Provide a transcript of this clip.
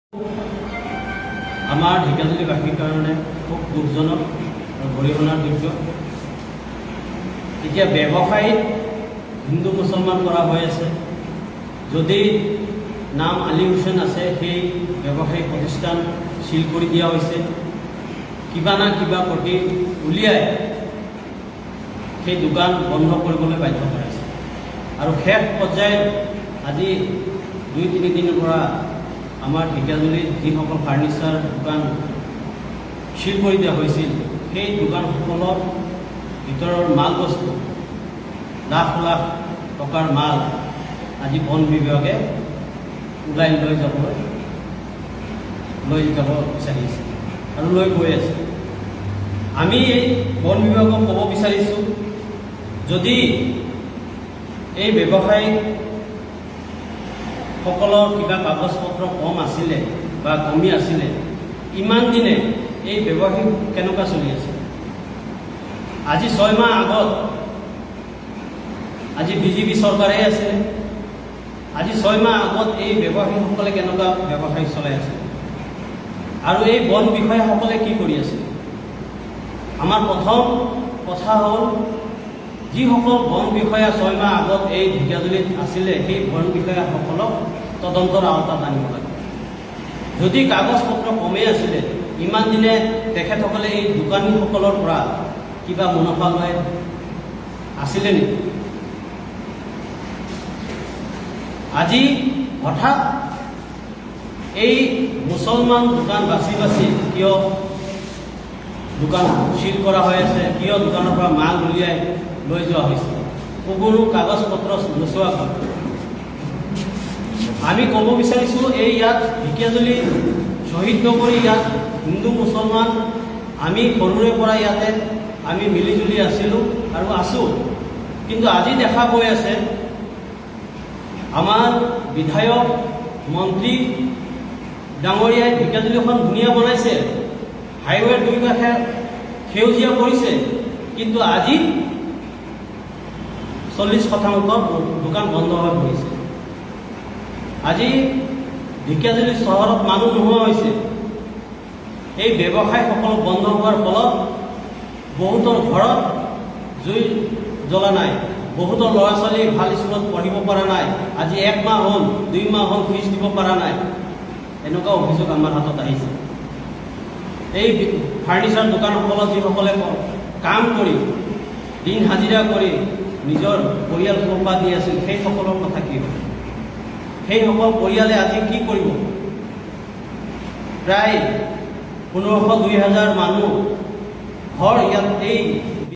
আমাৰ ঢেকিয়াজুলিবাসীৰ কাৰণে খুব দুখজনক আৰু গৰিহণাৰ যোগ্য। এতিয়া ব্যৱসায়িক হিন্দু মুছলমান কৰা হৈ আছে। যদি নাম আলী হুছেইন আছে, সেই ব্যৱসায়িক প্ৰতিষ্ঠান চিল কৰি দিয়া হৈছে। কিবা না কিবা প্ৰতি উলিয়াই সেই দোকান বন্ধ কৰিবলৈ বাধ্য কৰাইছে। আৰু শেষ পৰ্যায়ত আজি 2-3 দিনৰ পৰা আমাৰ ঢেকিয়াজুলিত যিসকল ফাৰ্নিচাৰ দোকান চিল কৰি দিয়া হৈছিল, সেই দোকানসকলৰ ভিতৰৰ মাল বস্তু লাখ লাখ টকাৰ মাল আজি বন বিভাগে ওলাই লৈ যাব বিচাৰিছে আৰু লৈ গৈ আছে। আমি এই বন বিভাগক ক'ব বিচাৰিছোঁ, যদি এই ব্যৱসায়িক সকলৰ কিবা কাগজ পত্ৰ কম আছিলে বা কমি আছিলে, ইমান দিনে এই ব্যৱসায়িক কেনেকুৱা চলি আছে? আজি 6 মাহ আগত আজি বিজেপি চৰকাৰেই আছিলে। আজি 6 মাহ আগত এই ব্যৱসায়ীসকলে কেনেকুৱা ব্যৱসায় চলাই আছে আৰু এই বন বিষয়াসকলে কি কৰি আছে? আমাৰ প্ৰথম কথা হ'ল, যিসকল বন বিষয়া 6 মাহ আগত এই ঢেকিয়াজুলিত আছিলে, সেই বন বিষয়াসকলক তদন্তৰ আওতাত আনিব লাগে। যদি কাগজ পত্ৰ কমেই আছিলে, ইমান দিনে তেখেতসকলে এই দোকানীসকলৰ পৰা কিবা মুনাফা লৈ আছিলে নেকি? আজি হঠাৎ এই মুছলমান দোকান বাছি বাছি কিয় দোকান চিল কৰা হৈ আছে, কিয় দোকানৰ পৰা মাল উলিয়াই লৈ যোৱা হৈছে, কোনো কাগজ পত্ৰ নোচোৱাকৈ? আমি ক'ব বিচাৰিছোঁ, এই ইয়াত ঢেকিয়াজুলি শ্বহীদ নগৰী, ইয়াত হিন্দু মুছলমান আমি সৰুৰে পৰা ইয়াতে আমি মিলিজুলি আছিলোঁ আৰু আছোঁ। কিন্তু আজি দেখা গৈ আছে, আমাৰ বিধায়ক মন্ত্ৰী ডাঙৰীয়াই ঢেকিয়াজুলিখন ধুনীয়া বনাইছে, হাইৱেৰ 2 কাষে সেউজীয়া কৰিছে, কিন্তু আজি 40% দোকান বন্ধ হৈ পৰিছে। আজি ঢেকিয়াজুলি চহৰত মানুহ নোহোৱা হৈছে। এই ব্যৱসায়সকল বন্ধ হোৱাৰ ফলত বহুতৰ ঘৰত জুই জ্বলা নাই, বহুতৰ ল'ৰা ছোৱালী ভাল স্কুলত পঢ়িব পৰা নাই। আজি 1 মাহ হ'ল, 2 মাহ হ'ল ফিজ দিব পৰা নাই। এনেকুৱা অভিযোগ আমাৰ হাতত আহিছে। এই ফাৰ্নিচাৰ দোকানসকলত যিসকলে কাম কৰি দিন হাজিৰা কৰি নিজৰ পৰিয়াল পোহপাল দি আছিল, সেইসকলৰ কথা কি হ'ল? সেইসকল পৰিয়ালে আজি কি কৰিব? প্ৰায় 1500-2000 মানুহ ঘৰ ইয়াত এই